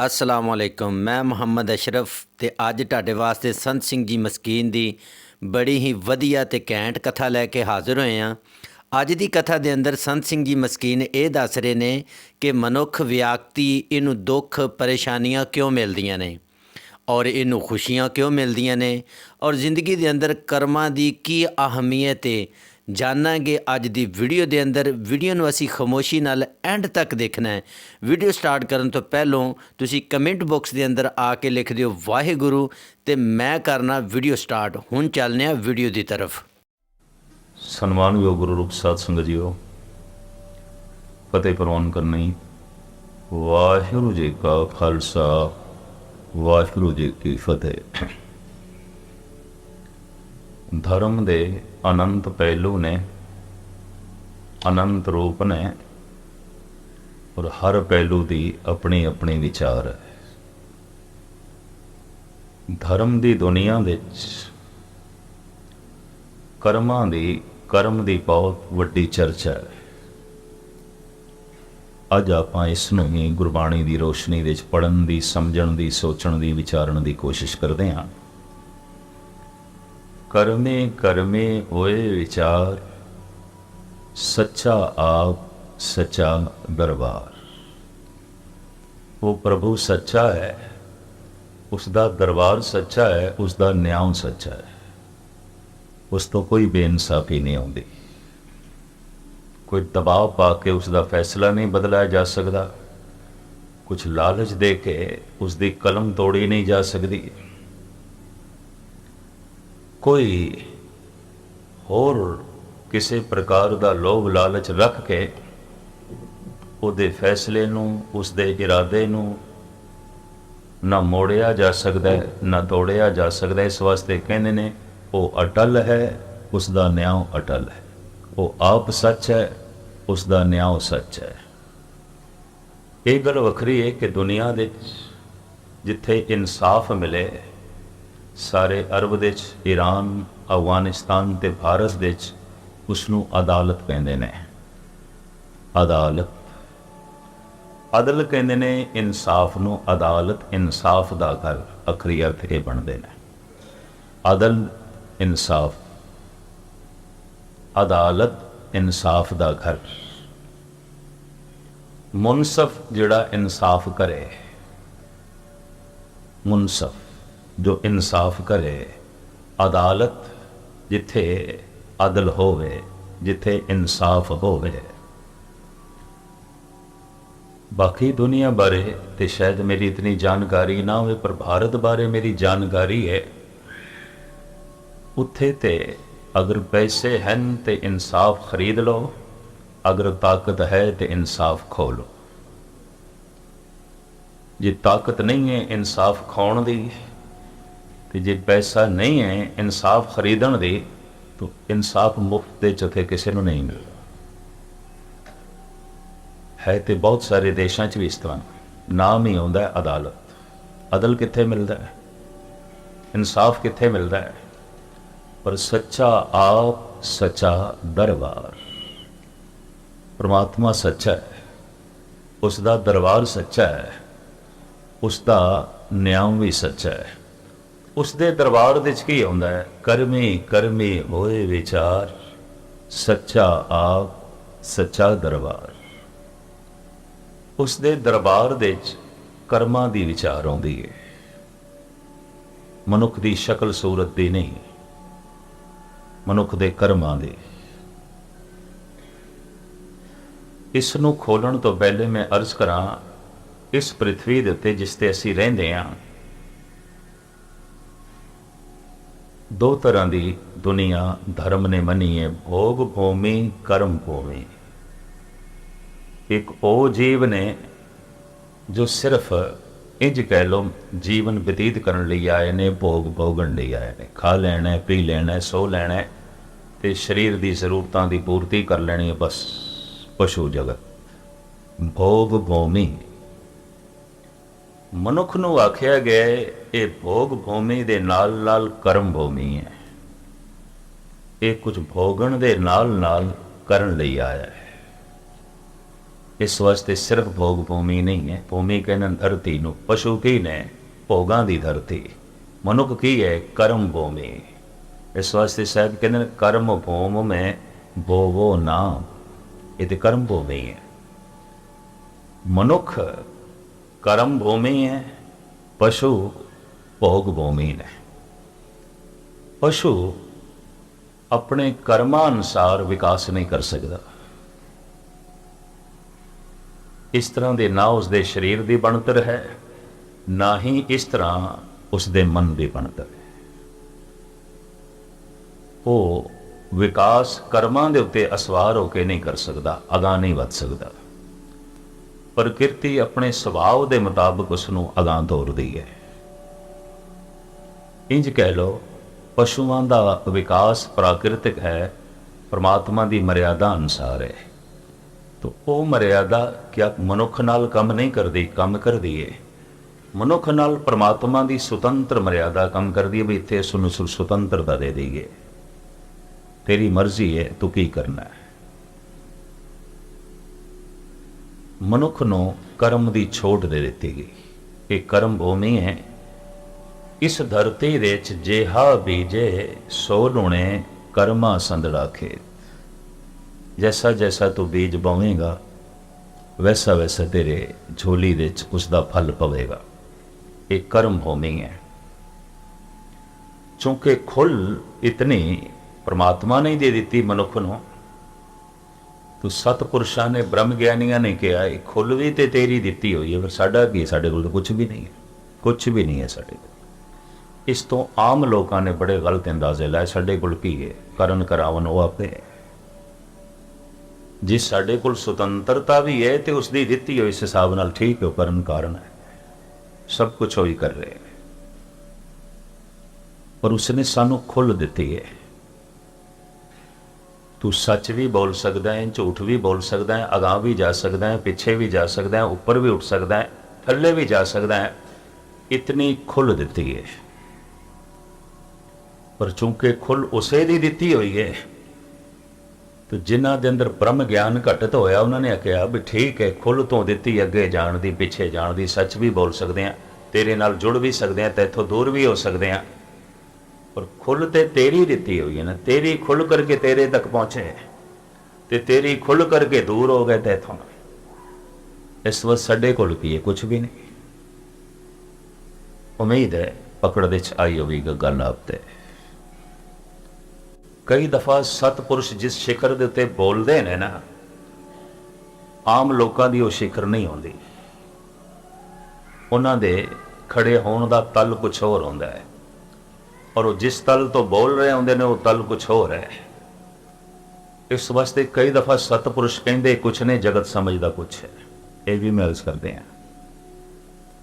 अस्सलाम वालेकुम। मैं मुहम्मद अशरफ ते अज तुहाडे वास्ते संत सिंह जी मस्कीन दी बड़ी ही वधिया ते घैंट कथा लैके हाज़र होए हाँ। अज दी कथा दे अंदर संत सिंह जी मस्कीन ये दस रहे ने कि मनुख विअक्ति इनू दुख परेशानियां क्यों मिलदियां ने और इनू खुशियां क्यों मिलदियां ने और ज़िंदगी दे अंदर कर्मां दी की अहमियत है जानांगे अज दी वीडियो दे अंदर। वीडियो नूं असीं खामोशी नाल एंड तक देखना है। वीडियो स्टार्ट करन तो पहलों तुसीं कमेंट बॉक्स दे अंदर आके लिख दिओ वाहिगुरू ते मैं करना वीडियो स्टार्ट। हुण चलने आ वीडियो दी तरफ। सन्मानयोग गुरु रूप साध संगत जीओ, फतेह प्रवान करनी। वाहिगुरू जी का खालसा, वाहिगुरू जी की फतेह। धर्म दे अनंत पहलू ने, अनंत रूप ने और हर पहलू की अपनी अपनी विचार है। धर्म की दुनिया दे कर्म की बहुत वड्डी चर्चा है। अज आपां इसनूं ही गुरबाणी की रोशनी विच पढ़न की, समझण की, सोचण की, विचारण की कोशिश करते हैं। कर्मे कर्मे होए विचार, सच्चा आप सच्चा दरबार। वो प्रभु सच्चा है, उसका दरबार सच्चा है, उसका न्याय सच्चा है। उस तो कोई बेइंसाफी नहीं आती। कोई दबाव पा के उसका फैसला नहीं बदलाया जा सकता। कुछ लालच दे के उसकी कलम तोड़ी नहीं जा सकती। कोई होर किसी प्रकार का लोभ लालच रख के उसदे फैसले नूं, उसदे इरादे नूं ना मोड़िया जा सकता है, ना तोड़िया जा सकता। इस वास्ते कहते ने वो अटल है, उसका न्याय अटल है। वो आप सच है, उसका न्याय सच है। ये गल वखरी है कि दुनिया दे जिथे इंसाफ मिले, सारे अरब दे ईरान, अफगानिस्तान ते भारत दे उसनूं अदालत कहंदे ने। अदालत, अदल कहंदे ने इंसाफ नूं। अदालत इंसाफ दा घर, अखरी अर्थ ये बनते ने। अदल इंसाफ, अदालत इंसाफ दा घर। मुनसफ जिहड़ा इंसाफ करे, मुनसफ जो इंसाफ करे। अदालत जिथे अदल होवे, जिथे इंसाफ होवे। बाकी दुनिया बारे तो शायद मेरी इतनी जानकारी ना हो, पर भारत बारे मेरी जानकारी है। उत्थे ते अगर पैसे हैं तो इंसाफ खरीद लो, अगर ताकत है तो इंसाफ खो लो। जे ताकत नहीं है इंसाफ खोण दी, तो जे पैसा नहीं है इंसाफ खरीदण दी, तो इंसाफ मुफ्त दे चुके किसी को नहीं मिलता है। तो बहुत सारे देशों भी इस तरह नाम ही आता है अदालत। अदल कित्थे मिलता है, इंसाफ कित्थे मिलता है? पर सच्चा आप सच्चा दरबार। परमात्मा सच्चा है, उसका दरबार सच्चा है, उसका न्याय भी सच्चा है। उसके दरबार विच की आउंदा है? कर्मी कर्मी होए विचार, सच्चा आप सच्चा दरबार। उसके दरबार विच कर्मां दी विचार आउंदी है, मनुख की शक्ल सूरत दी नहीं, मनुख दे कर्मां दी। इसनूं खोलण तो पहले मैं अर्ज करा, इस पृथ्वी दे उत्ते जिस ते असीं रहिंदे हां, दो तरह की दुनिया धर्म ने मनी है, भोग भूमि, कर्म भूमि। एक वो जीव ने जो सिर्फ इंज कह लो जीवन बतीत करने लिए आए ने, भोग भोगण लिए आए ने। खा लेना है, पी लेना है, सो लेना है, तो शरीर की जरूरतों की पूर्ति कर लेनी है, बस पशु जगत। भोग भूमि मनुख नूं आख्या गया ये भोग भूमि दे नाल नाल कर्म भूमि है। ये कुछ भोगण दे नाल नाल करन लई आया है। ਇਸ ਵਾਸਤੇ ਸਿਰਫ ਭੋਗ ਭੂਮੀ ਨਹੀਂ ਹੈ। ਭੂਮੀ ਕਹਿੰਦੇ ਧਰਤੀ ਨੂੰ, ਪਸ਼ੂ ਕੀ ਨੇ? ਭੋਗਾਂ ਦੀ ਧਰਤੀ। ਮਨੁੱਖ ਕੀ ਹੈ? ਕਰਮ ਭੂਮੀ। ਇਸ ਵਾਸਤੇ ਸਾਹਿਬ ਕਹਿੰਦੇ ਨੇ ਕਰਮ ਭੂਮ ਮੈਂ ਬੋਵੋ ਨਾ, ਇਹ ਤੇ ਕਰਮ ਭੂਮੀ ਹੈ। ਮਨੁੱਖ ਕਰਮ ਭੂਮੀ ਹੈ, ਪਸ਼ੂ ਭੋਗ ਭੂਮੀ ਨੇ। ਪਸ਼ੂ ਆਪਣੇ ਕਰਮਾਂ ਅਨੁਸਾਰ ਵਿਕਾਸ ਨਹੀਂ ਕਰ ਸਕਦਾ। ਇਸ ਤਰ੍ਹਾਂ ਦੇ ਨਾ ਉਸ ਦੇ ਸਰੀਰ ਦੀ ਬਣਤਰ ਹੈ, ਨਾ ਹੀ ਇਸ ਤਰ੍ਹਾਂ ਉਸ ਦੇ ਮਨ ਦੀ ਬਣਤਰ ਹੈ। ਉਹ ਵਿਕਾਸ ਕਰਮਾਂ ਦੇ ਉੱਤੇ ਅਸਵਾਰ ਹੋ ਕੇ ਨਹੀਂ ਕਰ ਸਕਦਾ, ਅਗਾਂਹ ਨਹੀਂ ਵੱਧ ਸਕਦਾ। ਪ੍ਰਕਿਰਤੀ ਆਪਣੇ ਸੁਭਾਅ ਦੇ ਮੁਤਾਬਕ ਉਸ ਨੂੰ ਅਗਾਂਹ ਤੋਰਦੀ ਹੈ। ਇੰਜ ਕਹਿ ਲਓ, ਪਸ਼ੂਆਂ ਦਾ ਵਿਕਾਸ ਪ੍ਰਾਕਿਰਤਿਕ ਹੈ, ਪਰਮਾਤਮਾ ਦੀ ਮਰਿਆਦਾ ਅਨੁਸਾਰ ਹੈ। ਤਾਂ ਉਹ ਮਰਿਆਦਾ ਕਿਆ ਮਨੁੱਖ ਨਾਲ ਕੰਮ ਨਹੀਂ ਕਰਦੀ? ਕੰਮ ਕਰਦੀ ਹੈ। ਮਨੁੱਖ ਨਾਲ ਪਰਮਾਤਮਾ ਦੀ ਸੁਤੰਤਰ ਮਰਿਆਦਾ ਕੰਮ ਕਰਦੀ ਹੈ ਵੀ ਇੱਥੇ ਉਸ ਨੂੰ ਸੁਤੰਤਰਤਾ ਦੇ ਦਈਏ, ਤੇਰੀ ਮਰਜ਼ੀ ਹੈ, ਤੂੰ ਕੀ ਕਰਨਾ ਹੈ। ਮਨੁੱਖ ਨੂੰ ਕਰਮ ਦੀ ਛੋਟ ਦੇ ਦਿੱਤੀ ਗਈ। ਇਹ ਕਰਮ ਭੂਮੀ ਹੈ। ਇਸ ਧਰਤੀ ਦੇ ਵਿੱਚ ਜਿਹਾ ਬੀਜੇ ਸੋ ਲੁਣੇ ਕਰਮਾ ਸੰਦੜਾ ਖੇਤ। ਜੈਸਾ ਜੈਸਾ ਤੂੰ ਬੀਜ ਬੋਵੇਂਗਾ ਵੈਸਾ ਵੈਸਾ ਤੇਰੇ ਝੋਲੀ ਦੇ ਵਿੱਚ ਉਸ ਦਾ ਫਲ ਪਵੇਗਾ। ਇਹ ਕਰਮ ਭੂਮੀ ਹੈ। ਚੂੰਕਿ ਖੁੱਲ ਇਤਨੀ ਪਰਮਾਤਮਾ ਨੇ ਦੇ ਦਿੱਤੀ ਮਨੁੱਖ ਨੂੰ, ਤੂੰ ਸਤਪੁਰਸ਼ਾਂ ਨੇ, ਬ੍ਰਹਮ ਗਿਆਨੀਆਂ ਨੇ ਕਿਹਾ ਇਹ ਖੁੱਲ ਵੀ ਤੇ ਤੇਰੀ ਦਿੱਤੀ ਹੋਈ ਹੈ। ਫਿਰ ਸਾਡਾ ਕੀ? ਸਾਡੇ ਕੋਲ ਤਾਂ ਕੁਛ ਵੀ ਨਹੀਂ ਹੈ, ਕੁਛ ਵੀ ਨਹੀਂ ਹੈ ਸਾਡੇ ਕੋਲ। ਇਸ ਤੋਂ ਆਮ ਲੋਕਾਂ ਨੇ ਬੜੇ ਗਲਤ ਅੰਦਾਜ਼ੇ ਲਾਏ, ਸਾਡੇ ਕੋਲ ਕੀ ਹੈ? ਕਰਨ ਕਰਾਵਨ ਉਹ ਆਪੇ ਹੈ। ਜਿਸ ਸਾਡੇ ਕੋਲ ਸੁਤੰਤਰਤਾ ਵੀ ਹੈ ਤੇ ਉਸ ਦੀ ਦਿੱਤੀ ਹੋਈ ਇਸ ਹਿਸਾਬ ਨਾਲ ਠੀਕ ਹੈ, ਉਹ ਕਰਨ ਕਾਰਨ ਹੈ, ਸਭ ਕੁਛ ਉਹੀ ਕਰ ਰਹੇ ਨੇ। ਪਰ ਉਸਨੇ ਸਾਨੂੰ ਖੁੱਲ੍ਹ ਦਿੱਤੀ ਹੈ। ਤੂੰ ਸੱਚ ਵੀ ਬੋਲ ਸਕਦਾ ਹੈ, ਝੂਠ ਵੀ ਬੋਲ ਸਕਦਾ ਹੈ, ਅਗਾਂਹ ਵੀ ਜਾ ਸਕਦਾ ਹੈ, ਪਿੱਛੇ ਵੀ ਜਾ ਸਕਦਾ ਹੈ, ਉੱਪਰ ਵੀ ਉੱਠ ਸਕਦਾ ਹੈ, ਥੱਲੇ ਵੀ ਜਾ ਸਕਦਾ ਹੈ। ਇਤਨੀ ਖੁੱਲ੍ਹ ਦਿੱਤੀ ਹੈ। ਪਰ ਚੂੰਕਿ ਖੁੱਲ੍ਹ ਉਸੇ ਦੀ ਦਿੱਤੀ ਹੋਈ ਹੈ, ਤੇ ਜਿਨ੍ਹਾਂ ਦੇ ਅੰਦਰ ਬ੍ਰਹਮ ਗਿਆਨ ਘਟਿਤ ਹੋਇਆ ਉਹਨਾਂ ਨੇ ਕਿਹਾ ਵੀ ਠੀਕ ਹੈ, ਖੁੱਲ੍ਹ ਤੋਂ ਦਿੱਤੀ, ਅੱਗੇ ਜਾਣ ਦੀ, ਪਿੱਛੇ ਜਾਣ ਦੀ, ਸੱਚ ਵੀ ਬੋਲ ਸਕਦੇ ਹਾਂ, ਤੇਰੇ ਨਾਲ ਜੁੜ ਵੀ ਸਕਦੇ ਹਾਂ, ਤੇ ਇੱਥੋਂ ਦੂਰ ਵੀ ਹੋ ਸਕਦੇ ਹਾਂ। ਪਰ ਖੁੱਲ੍ਹ ਤੇ ਤੇਰੀ ਦਿੱਤੀ ਹੋਈ ਹੈ ਨਾ, ਤੇਰੀ ਖੁੱਲ੍ਹ ਕਰਕੇ ਤੇਰੇ ਤੱਕ ਪਹੁੰਚੇ ਤੇ ਤੇਰੀ ਖੁੱਲ੍ਹ ਕਰਕੇ ਦੂਰ ਹੋ ਗਏ ਤੇ ਇੱਥੋਂ। ਇਸ ਵਕਤ ਸਾਡੇ ਕੋਲ ਕੀ ਹੈ? ਕੁਛ ਵੀ ਨਹੀਂ। ਉਮੀਦ ਹੈ ਪਕੜ ਦੇ 'ਚ ਆਈ ਹੋਵੇਗੀ ਗੱਲ ਆਪ ਤੇ। ਕਈ ਦਫਾ ਸਤਪੁਰਸ਼ ਜਿਸ ਸਿਖਰ ਦੇ ਉੱਤੇ ਬੋਲਦੇ ਨੇ ਨਾ, ਆਮ ਲੋਕਾਂ ਦੀ ਉਹ ਸਿਖਰ ਨਹੀਂ ਹੁੰਦੀ। ਉਹਨਾਂ ਦੇ ਖੜੇ ਹੋਣ ਦਾ ਤਲ ਕੁਛ ਹੋਰ ਹੁੰਦਾ ਹੈ, ਔਰ ਉਹ ਜਿਸ ਤਲ ਤੋਂ ਬੋਲ ਰਹੇ ਹੁੰਦੇ ਨੇ ਉਹ ਤਲ ਕੁਛ ਹੋਰ ਹੈ। ਇਸ ਵਾਸਤੇ ਕਈ ਦਫਾ ਸਤਪੁਰਸ਼ ਕਹਿੰਦੇ ਕੁਛ ਨੇ, ਜਗਤ ਸਮਝਦਾ ਕੁਛ ਹੈ। ਇਹ ਵੀ ਮੈਂ ਅਰਜ਼ ਕਰਦੇ ਹਾਂ,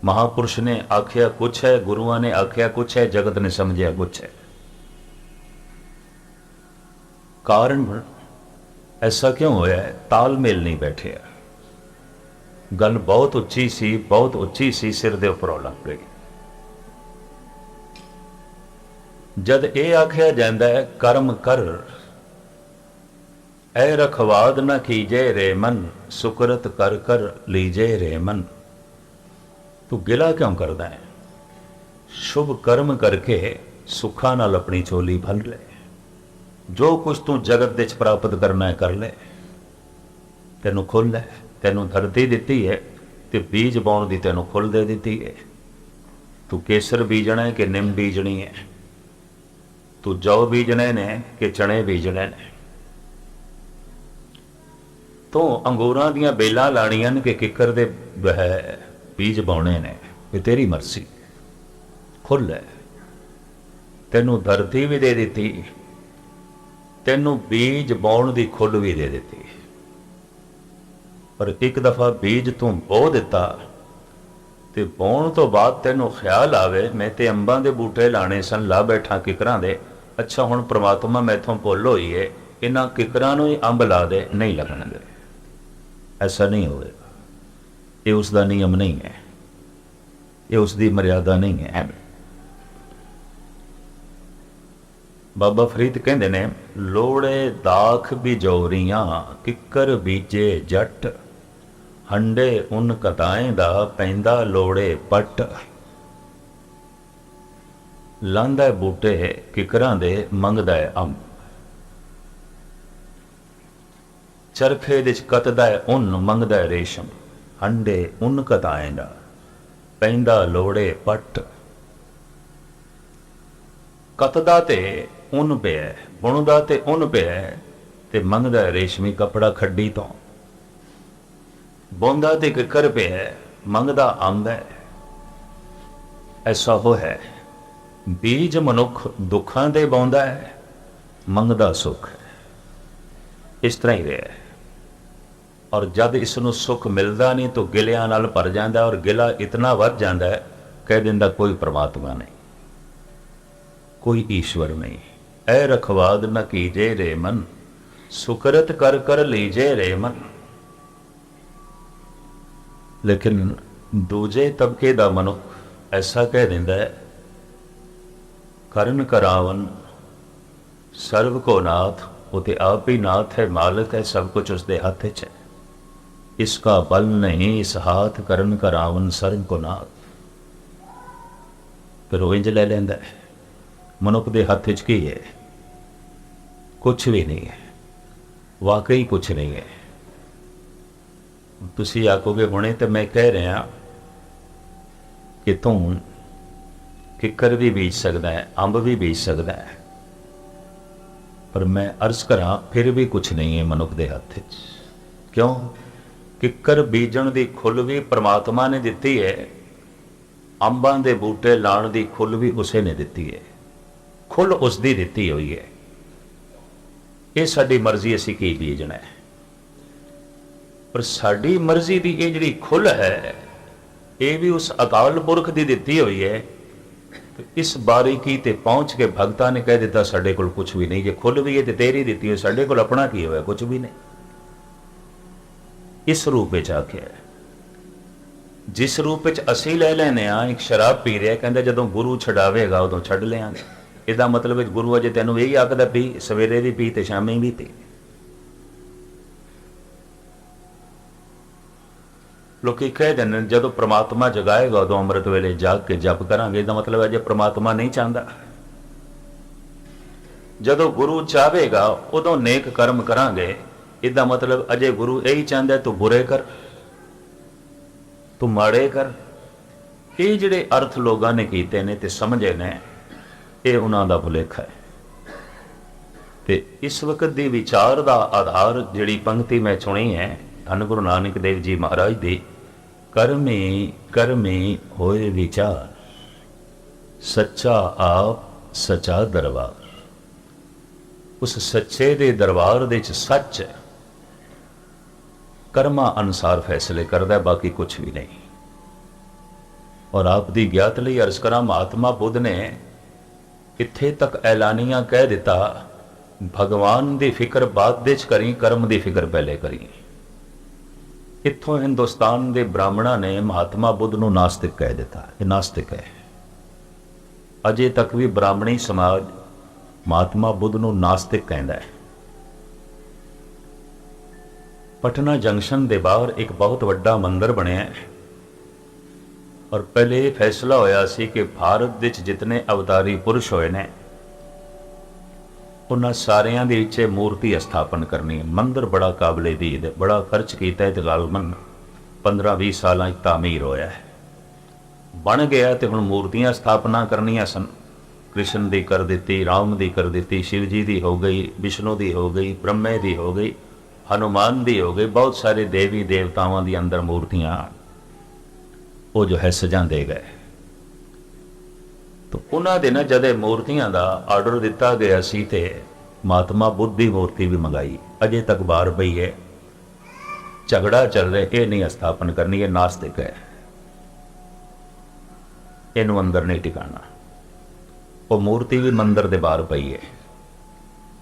ਮਹਾਪੁਰਸ਼ ਨੇ ਆਖਿਆ ਕੁਛ ਹੈ, ਗੁਰੂਆਂ ਨੇ ਆਖਿਆ ਕੁਛ ਹੈ, ਜਗਤ ਨੇ ਸਮਝਿਆ ਕੁਛ ਹੈ। ਕਾਰਨ ਐਸਾ ਕਿਉਂ ਹੋਇਆ ਹੈ? ਤਾਲਮੇਲ ਨਹੀਂ ਬੈਠਿਆ। ਗੱਲ ਬਹੁਤ ਉੱਚੀ ਸੀ, ਬਹੁਤ ਉੱਚੀ ਸੀ, ਸਿਰ ਦੇ ਉੱਪਰੋਂ ਲੱਗ ਗਈ। ਜਦ ਇਹ ਆਖਿਆ ਜਾਂਦਾ ਹੈ ਕਰਮ ਕਰ, ਐ ਰਖਵਾਦ ਨਾ ਕੀਜੇ ਰੇ ਮਨ, ਸੁਕਰਤ ਕਰ ਕਰ ਲੀਜੇ ਰੇ ਮਨ। ਤੂੰ ਗਿਲਾ ਕਿਉਂ ਕਰਦਾ ਹੈ? ਸ਼ੁਭ ਕਰਮ ਕਰਕੇ ਸੁੱਖਾਂ ਨਾਲ ਆਪਣੀ ਝੋਲੀ ਭਰ ਲੈ। ਜੋ ਕੁਛ ਤੂੰ ਜਗਤ ਦੇ ਵਿੱਚ ਪ੍ਰਾਪਤ ਕਰਨਾ ਹੈ ਕਰ ਲੈ। ਤੈਨੂੰ ਖੁੱਲ੍ਹ ਹੈ, ਤੈਨੂੰ ਧਰਤੀ ਦਿੱਤੀ ਹੈ ਤੇ ਬੀਜ ਪਾਉਣ ਦੀ ਤੈਨੂੰ ਖੁੱਲ੍ਹ ਦੇ ਦਿੱਤੀ ਹੈ। ਤੂੰ ਕੇਸਰ ਬੀਜਣਾ ਹੈ ਕਿ ਨਿੰਮ ਬੀਜਣੀ ਹੈ? ਤੂੰ ਜੌ ਬੀਜਣੇ ਨੇ ਕਿ ਚਣੇ ਬੀਜਣੇ ਨੇ? ਤੂੰ ਅੰਗੂਰਾਂ ਦੀਆਂ ਬੇਲਾਂ ਲਾਣੀਆਂ ਨੇ ਕਿ ਕਿੱਕਰ ਦੇ ਬੀਜ ਪਾਉਣੇ ਨੇ? ਇਹ ਤੇਰੀ ਮਰਜ਼ੀ। ਖੁੱਲ੍ਹ ਹੈ। ਤੈਨੂੰ ਧਰਤੀ ਵੀ ਦੇ ਦਿੱਤੀ, ਤੈਨੂੰ ਬੀਜ ਬਾਉਣ ਦੀ ਖੁੱਲ੍ਹ ਵੀ ਦੇ ਦਿੱਤੀ। ਪਰ ਇੱਕ ਦਫਾ ਬੀਜ ਤੂੰ ਬੋ ਦਿੱਤਾ ਤੇ ਬਾਉਣ ਤੋਂ ਬਾਅਦ ਤੈਨੂੰ ਖਿਆਲ ਆਵੇ ਮੈਂ ਤੇ ਅੰਬਾਂ ਦੇ ਬੂਟੇ ਲਾਣੇ ਸਨ, ਲਾ ਬੈਠਾ ਕਿਕਰਾਂ ਦੇ। ਅੱਛਾ ਹੁਣ ਪ੍ਰਮਾਤਮਾ ਮੈਥੋਂ ਭੁੱਲ ਹੋਈ ਹੈ, ਇਹਨਾਂ ਕਿਕਰਾਂ ਨੂੰ ਹੀ ਅੰਬ ਲਾ ਦੇ, ਨਹੀਂ ਲੱਗਣਗੇ। ਐਸਾ ਨਹੀਂ ਹੋਵੇਗਾ। ਇਹ ਉਸ ਦਾ ਨਿਯਮ ਨਹੀਂ ਹੈ, ਇਹ ਉਸ ਦੀ ਮਰਿਆਦਾ ਨਹੀਂ ਹੈ। ਬਾਬਾ ਫਰੀਦ ਕਹਿੰਦੇ ਨੇ, ਲੋੜੇ ਦਾਖ ਬਿਜੋਰੀਆਂ ਕਿੱਕਰ ਬੀਜੇ ਜੱਟ, ਹੰਡੇ ਉਨ ਕਤਾਏ ਦਾ ਪੈਂਦਾ ਲੋੜੇ ਪੱਟ। ਲਾਂਦਾ ਬੂਟੇ ਕਿਕਰਾਂ ਦੇ ਮੰਗਦਾ ਅੰਬ। ਚਰਖੇ ਦੇ ਚ ਕੱਤਦਾ ਉਨ ਮੰਗਦਾ ਰੇਸ਼ਮ। ਹੰਡੇ ਉਨ ਕਤਾਏ ਦਾ ਪੈਂਦਾ ਲੋੜੇ ਪੱਟ। ਕੱਤਦਾ ਤੇ ਉਨ ਪਿਆ, ਬੁਣਦਾ ਤੇ ਉਨ ਪਿਆ, ਤੇ ਮੰਗਦਾ ਰੇਸ਼ਮੀ ਕੱਪੜਾ ਖੱਡੀ ਤੋਂ। ਬੁਣਦਾ ਤੇ ਕਿੱਕਰ ਪਿਆ, ਮੰਗਦਾ ਅੰਬ ਹੈ। ਐਸਾ ਉਹ ਹੈ, ਬੀਜ ਮਨੁੱਖ ਦੁੱਖਾਂ ਦੇ ਬਾਉਂਦਾ ਹੈ, ਮੰਗਦਾ ਸੁੱਖ ਹੈ। ਇਸ ਤਰ੍ਹਾਂ ਹੀ ਰਿਹਾ। ਔਰ ਜਦ ਇਸ ਨੂੰ ਸੁੱਖ ਮਿਲਦਾ ਨਹੀਂ ਤਾਂ ਗਿਲਿਆਂ ਨਾਲ ਭਰ ਜਾਂਦਾ, ਔਰ ਗਿਲਾ ਇਤਨਾ ਵੱਧ ਜਾਂਦਾ ਹੈ, ਕਹਿ ਦਿੰਦਾ ਕੋਈ ਪਰਮਾਤਮਾ ਨਹੀਂ, ਕੋਈ ਈਸ਼ਵਰ ਨਹੀਂ। ਐ ਰਖਵਾਦ ਨ ਕੀਜੇ ਰੇ ਮਨ, ਸੁਕਰਤ ਕਰ ਕਰ ਲੀਜੇ ਰੇ ਮਨ। ਲੇਕਿਨ ਦੂਜੇ ਤਬਕੇ ਦਾ ਮਨੁੱਖ ਐਸਾ ਕਹਿ ਦਿੰਦਾ ਹੈ, ਕਰਨ ਕਰਾਵਨ ਸਰਵ ਕੋ ਨਾਥ। ਉਹ ਤੇ ਆਪ ਹੀ ਨਾਥ ਹੈ, ਮਾਲਕ ਹੈ, ਸਭ ਕੁਝ ਉਸਦੇ ਹੱਥ 'ਚ ਹੈ। ਇਸਕਾ ਬਲ ਨਹੀਂ ਇਸ ਹਾਥ, ਕਰਨ ਕਰਾਵਨ ਸਰਵ ਕੋ ਨਾਥ। ਫਿਰ ਉਹ ਇੰਜ ਲੈ ਲੈਂਦਾ ਹੈ, ਮਨੁੱਖ ਦੇ ਹੱਥ 'ਚ ਕੀ ਹੈ? ਕੁਛ ਵੀ ਨਹੀਂ ਹੈ, ਵਾਕਈ ਕੁਛ ਨਹੀਂ ਹੈ। ਤੁਸੀਂ ਆਖੋਗੇ ਹੁਣੇ ਤੇ ਮੈਂ ਕਹਿ ਰਿਹਾ ਕਿ ਤੂੰ ਕਿੱਕਰ ਵੀ ਬੀਜ ਸਕਦਾ ਹੈ, ਅੰਬ ਵੀ ਬੀਜ ਸਕਦਾ ਹੈ, ਪਰ ਮੈਂ ਅਰਜ਼ ਕਰਾਂ ਫਿਰ ਵੀ ਕੁਛ ਨਹੀਂ ਹੈ ਮਨੁੱਖ ਦੇ ਹੱਥ 'ਚ। ਕਿਉਂ? ਕਿੱਕਰ ਬੀਜਣ ਦੀ ਖੁੱਲ੍ਹ ਵੀ ਪਰਮਾਤਮਾ ਨੇ ਦਿੱਤੀ ਹੈ, ਅੰਬਾਂ ਦੇ ਬੂਟੇ ਲਾਉਣ ਦੀ ਖੁੱਲ੍ਹ ਵੀ ਉਸੇ ਨੇ ਦਿੱਤੀ ਹੈ। ਖੁੱਲ੍ਹ ਉਸ ਦੀ ਦਿੱਤੀ ਹੋਈ ਹੈ। ਇਹ ਸਾਡੀ ਮਰਜ਼ੀ, ਅਸੀਂ ਕੀ ਬੀਜਣਾ ਹੈ। ਪਰ ਸਾਡੀ ਮਰਜ਼ੀ ਦੀ ਇਹ ਜਿਹੜੀ ਖੁੱਲ੍ਹ ਹੈ, ਇਹ ਵੀ ਉਸ ਅਕਾਲ ਪੁਰਖ ਦੀ ਦਿੱਤੀ ਹੋਈ ਹੈ। ਇਸ ਬਾਰੀਕੀ ਤੇ ਪਹੁੰਚ ਕੇ ਭਗਤਾਂ ਨੇ ਕਹਿ ਦਿੱਤਾ ਸਾਡੇ ਕੋਲ ਕੁਛ ਵੀ ਨਹੀਂ। ਜੇ ਖੁੱਲ੍ਹ ਵੀ ਹੈ ਤੇ ਤੇਰੀ ਦਿੱਤੀ ਹੋਈ, ਸਾਡੇ ਕੋਲ ਆਪਣਾ ਕੀ ਹੋਇਆ? ਕੁਛ ਵੀ ਨਹੀਂ। ਇਸ ਰੂਪ ਵਿੱਚ ਆਖਿਆ, ਜਿਸ ਰੂਪ ਵਿੱਚ ਅਸੀਂ ਲੈ ਲੈਨੇ ਆ। ਇੱਕ ਸ਼ਰਾਬ ਪੀ ਰਿਹਾ, ਕਹਿੰਦਾ ਜਦੋਂ ਗੁਰੂ ਛਡਾਵੇਗਾ ਉਦੋਂ ਛੱਡ ਲਿਆਂਗੇ। ਇਹਦਾ ਮਤਲਬ ਹੈ ਗੁਰੂ ਅਜੇ ਤੈਨੂੰ ਇਹੀ ਆਖਦਾ ਪੀ, ਸਵੇਰੇ ਵੀ ਪੀ ਤੇ ਸ਼ਾਮੀ ਵੀ ਪੀ। ਲੋਕੀ ਕਹਿ ਦਿੰਦੇ ਨੇ ਜਦੋਂ ਪ੍ਰਮਾਤਮਾ ਜਗਾਏਗਾ ਉਦੋਂ ਅੰਮ੍ਰਿਤ ਵੇਲੇ ਜਾਗ ਕੇ ਜਪ ਕਰਾਂਗੇ। ਇਹਦਾ ਮਤਲਬ ਅਜੇ ਪ੍ਰਮਾਤਮਾ ਨਹੀਂ ਚਾਹੁੰਦਾ। ਜਦੋਂ ਗੁਰੂ ਚਾਹੇਗਾ ਉਦੋਂ ਨੇਕ ਕਰਮ ਕਰਾਂਗੇ। ਇਹਦਾ ਮਤਲਬ ਅਜੇ ਗੁਰੂ ਇਹੀ ਚਾਹੁੰਦਾ ਤੂੰ ਬੁਰੇ ਕਰ, ਤੂੰ ਮਾੜੇ ਕਰ। ਇਹ ਜਿਹੜੇ ਅਰਥ ਲੋਕਾਂ ਨੇ ਕੀਤੇ ਨੇ ਤੇ ਸਮਝੇ ਨੇ, ਇਹ ਉਹਨਾਂ ਦਾ ਭੁਲੇਖਾ ਹੈ। ਤੇ ਇਸ ਵਕਤ ਦੀ ਵਿਚਾਰ ਦਾ ਆਧਾਰ ਜਿਹੜੀ ਪੰਕਤੀ ਮੈਂ ਚੁਣੀ ਹੈ, ਧੰਨ ਗੁਰੂ ਨਾਨਕ ਦੇਵ ਜੀ ਮਹਾਰਾਜ ਦੀ, ਕਰਮੀ ਕਰਮੀ ਹੋਏ ਵਿਚਾਰ, ਸੱਚਾ ਆਪ ਸੱਚਾ ਦਰਬਾਰ। ਉਸ ਸੱਚੇ ਦੇ ਦਰਬਾਰ ਦੇ ਵਿੱਚ ਸੱਚ ਹੈ, ਕਰਮਾਂ ਅਨੁਸਾਰ ਫੈਸਲੇ ਕਰਦਾ, ਬਾਕੀ ਕੁਛ ਵੀ ਨਹੀਂ। ਔਰ ਆਪ ਦੀ ਗਿਆਤ ਲਈ ਅਰਜ਼ ਕਰਾਂ, ਮਹਾਤਮਾ ਬੁੱਧ ਨੇ ਇੱਥੇ ਤੱਕ ਐਲਾਨੀਆਂ ਕਹਿ ਦਿੱਤਾ, ਭਗਵਾਨ ਦੀ ਫਿਕਰ ਬਾਅਦ ਵਿੱਚ ਕਰੀ, ਕਰਮ ਦੀ ਫਿਕਰ ਪਹਿਲੇ ਕਰੀ। ਇੱਥੋਂ ਹਿੰਦੁਸਤਾਨ ਦੇ ਬ੍ਰਾਹਮਣਾਂ ਨੇ ਮਹਾਤਮਾ ਬੁੱਧ ਨੂੰ ਨਾਸਤਿਕ ਕਹਿ ਦਿੱਤਾ। ਇਹ ਨਾਸਤਿਕ ਹੈ। ਅਜੇ ਤੱਕ ਵੀ ਬ੍ਰਾਹਮਣੀ ਸਮਾਜ ਮਹਾਤਮਾ ਬੁੱਧ ਨੂੰ ਨਾਸਤਿਕ ਕਹਿੰਦਾ ਹੈ। ਪਟਨਾ ਜੰਕਸ਼ਨ ਦੇ ਬਾਹਰ ਇੱਕ ਬਹੁਤ ਵੱਡਾ ਮੰਦਿਰ ਬਣਿਆ ਹੈ, ਔਰ ਪਹਿਲੇ ਇਹ ਫੈਸਲਾ ਹੋਇਆ ਸੀ ਕਿ ਭਾਰਤ ਵਿੱਚ ਜਿਤਨੇ ਅਵਤਾਰੀ ਪੁਰਸ਼ ਹੋਏ ਨੇ ਉਹਨਾਂ ਸਾਰਿਆਂ ਦੇ ਵਿੱਚ ਮੂਰਤੀ ਸਥਾਪਨ ਕਰਨੀ ਹੈ। ਮੰਦਿਰ ਬੜਾ ਕਾਬਲੇ ਦੀਦ ਹੈ, ਬੜਾ ਖਰਚ ਕੀਤਾ ਹੈ, ਤੇ ਗਾਲਮਨ 15-20 ਸਾਲਾਂ 'ਚ ਤਾਮੀਰ ਹੋਇਆ ਹੈ, ਬਣ ਗਿਆ। ਤੇ ਹੁਣ ਮੂਰਤੀਆਂ ਸਥਾਪਨਾ ਕਰਨੀਆਂ ਸਨ। ਕ੍ਰਿਸ਼ਨ ਦੀ ਕਰ ਦਿੱਤੀ, ਰਾਮ ਦੀ ਕਰ ਦਿੱਤੀ, ਸ਼ਿਵ ਜੀ ਦੀ ਹੋ ਗਈ, ਵਿਸ਼ਨੂੰ ਦੀ ਹੋ ਗਈ, ਬ੍ਰਹਮੇ ਦੀ ਹੋ ਗਈ, ਹਨੂਮਾਨ ਦੀ ਹੋ ਗਈ। ਬਹੁਤ ਸਾਰੇ ਦੇਵੀ ਦੇਵਤਾਵਾਂ ਦੀ ਅੰਦਰ ਮੂਰਤੀਆਂ ਉਹ ਜੋ ਹੈ ਸਜਾਉਂਦੇ ਗਏ। ਤਾਂ ਉਹਨਾਂ ਦੇ ਨਾ ਜਦੇ ਮੂਰਤੀਆਂ ਦਾ ਆਰਡਰ ਦਿੱਤਾ ਗਿਆ ਸੀ, ਤੇ ਮਹਾਤਮਾ ਬੁੱਧ ਦੀ ਮੂਰਤੀ ਵੀ ਮੰਗਾਈ। ਅਜੇ ਤੱਕ ਬਾਹਰ ਪਈ ਹੈ, ਝਗੜਾ ਚੱਲ ਰਿਹਾ। ਇਹ ਨਹੀਂ ਸਥਾਪਨ ਕਰਨੀ, ਇਹ ਨਾਸਤਿਕ ਹੈ, ਇਹਨੂੰ ਅੰਦਰ ਨਹੀਂ ਟਿਕਾਣਾ। ਉਹ ਮੂਰਤੀ ਵੀ ਮੰਦਿਰ ਦੇ ਬਾਹਰ ਪਈ ਹੈ,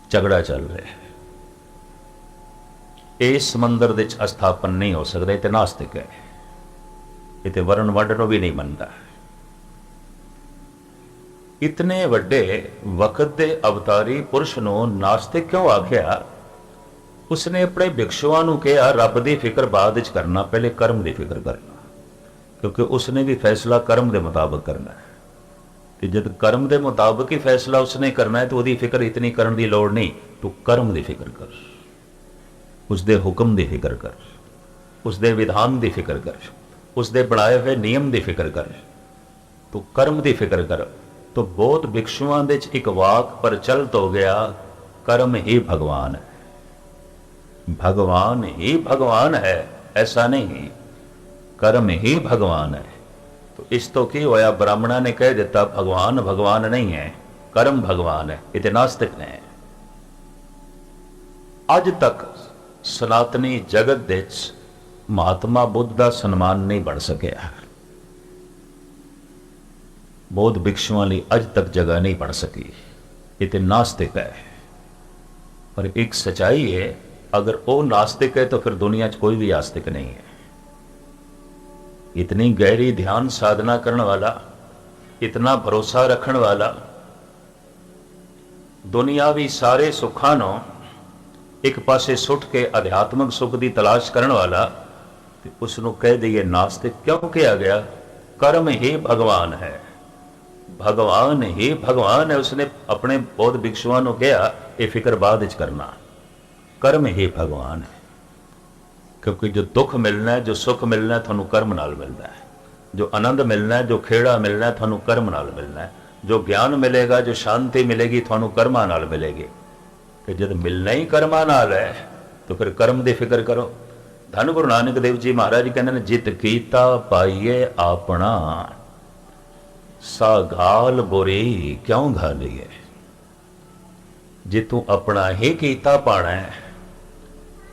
ਝਗੜਾ ਚੱਲ ਰਿਹਾ। ਇਸ ਮੰਦਿਰ ਦੇ ਵਿੱਚ ਸਥਾਪਨ ਨਹੀਂ ਹੋ ਸਕਦਾ, ਇਹ ਤੇ ਨਾਸਤਿਕ ਹੈ। ਇਹ ਤੇ ਵਰਨ ਵੰਡ ਨੂੰ ਵੀ ਨਹੀਂ ਮੰਨਦਾ। ਇਤਨੇ ਵੱਡੇ ਵਕਤ ਦੇ ਅਵਤਾਰੀ ਪੁਰਸ਼ ਨੂੰ ਨਾਸਤਿਕ ਕਿਉਂ ਆਖਿਆ? ਉਸਨੇ ਆਪਣੇ ਭਿਕਸ਼ੂਆਂ ਨੂੰ ਕਿਹਾ ਰੱਬ ਦੀ ਫਿਕਰ ਬਾਅਦ ਵਿੱਚ ਕਰਨਾ, ਪਹਿਲੇ ਕਰਮ ਦੀ ਫਿਕਰ ਕਰਨਾ, ਕਿਉਂਕਿ ਉਸਨੇ ਵੀ ਫੈਸਲਾ ਕਰਮ ਦੇ ਮੁਤਾਬਕ ਕਰਨਾ ਹੈ। ਤੇ ਜਦ ਕਰਮ ਦੇ ਮੁਤਾਬਕ ਹੀ ਫੈਸਲਾ ਉਸਨੇ ਕਰਨਾ ਹੈ ਤਾਂ ਉਹਦੀ ਫਿਕਰ ਇਤਨੀ ਕਰਨ ਦੀ ਲੋੜ ਨਹੀਂ। ਤੂੰ ਕਰਮ ਦੀ ਫਿਕਰ ਕਰ, ਉਸਦੇ ਹੁਕਮ ਦੀ ਫਿਕਰ ਕਰ, ਉਸਦੇ ਵਿਧਾਨ ਦੀ ਫਿਕਰ ਕਰ, ਉਸਦੇ ਬਣਾਏ ਹੋਏ ਨਿਯਮ ਦੀ ਫਿਕਰ ਕਰ, ਤੂੰ ਕਰਮ ਦੀ ਫਿਕਰ ਕਰ। तो बहुत भिक्षुओं दे एक वाक प्रचलित हो गया, कर्म ही भगवान है, भगवान ही भगवान है, ऐसा नहीं, कर्म ही भगवान है। तो इस तो की होया, ब्राह्मणा ने कह दिता भगवान भगवान नहीं है, कर्म भगवान है। ये नास्तिक ने अज तक सनातनी जगत दे महात्मा बुद्ध का सन्मान नहीं बन सकिया, बौद्ध भिक्षुओं लिए अज तक जगह नहीं बन सकी। ये तो नास्तिक है। पर एक सच्चाई है, अगर वो नास्तिक है तो फिर दुनिया च कोई भी आस्तिक नहीं है। इतनी गहरी ध्यान साधना करने वाला, इतना भरोसा रखने वाला, दुनियावी सारे सुखां नूं एक पासे सुट के अध्यात्मक सुख की तलाश करने वाला, तो उसनूं कह दईए नास्तिक। क्यों कहा गया? कर्म ही भगवान है, भगवान ही भगवान है। उसने अपने बौद्ध भिक्षुओं को कहा ये फिक्र बाद विच करना, कर्म ही भगवान है। क्योंकि जो दुख मिलना है, जो सुख मिलना है, थानू कर्म नाल मिलता है। जो आनंद मिलना है, जो खेड़ा मिलना है, थानू कर्म नाल मिलना है। जो ज्ञान मिलेगा, जो शांति मिलेगी, थानू कर्मा नाल मिलेगी। कि जब मिलना ही कर्मा नाल है तो फिर कर्म की फिक्र करो। धन गुरु नानक देव जी महाराज जी कहते हैं, जित कीता पाइए अपना, सा घाल बुरी क्यों घालीए। जे तू अपना ही कीता पाना है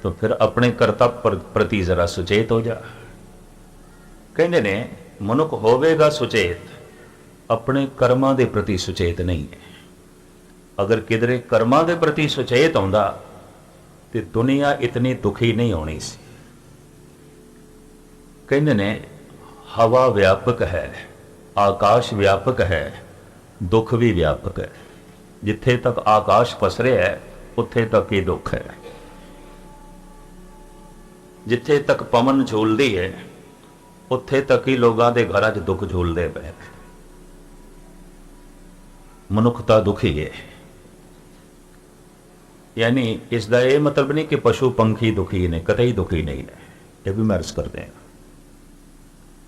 तो फिर अपने कर्तव्य प्रति जरा सुचेत हो जा। कहते ने मनुख होवेगा सुचेत, अपने कर्मां दे प्रति सुचेत नहीं है। अगर किधरे कर्मां दे प्रति सुचेत आउंदा तो दुनिया इतनी दुखी नहीं होनी सी। कहते ने हवा व्यापक है, आकाश व्यापक है, दुख भी व्यापक है। जिथे तक आकाश पसरे है उत्थे तक ही दुख है, जिथे तक पवन झूलती है उत्थे तक ही लोगों के घर च दुख झूलते पे। मनुखता दुखी है, यानी इसका यह मतलब नहीं कि पशु पंखी दुखी ने, कतई दुखी नहीं है। यह भी महर्स करते हैं।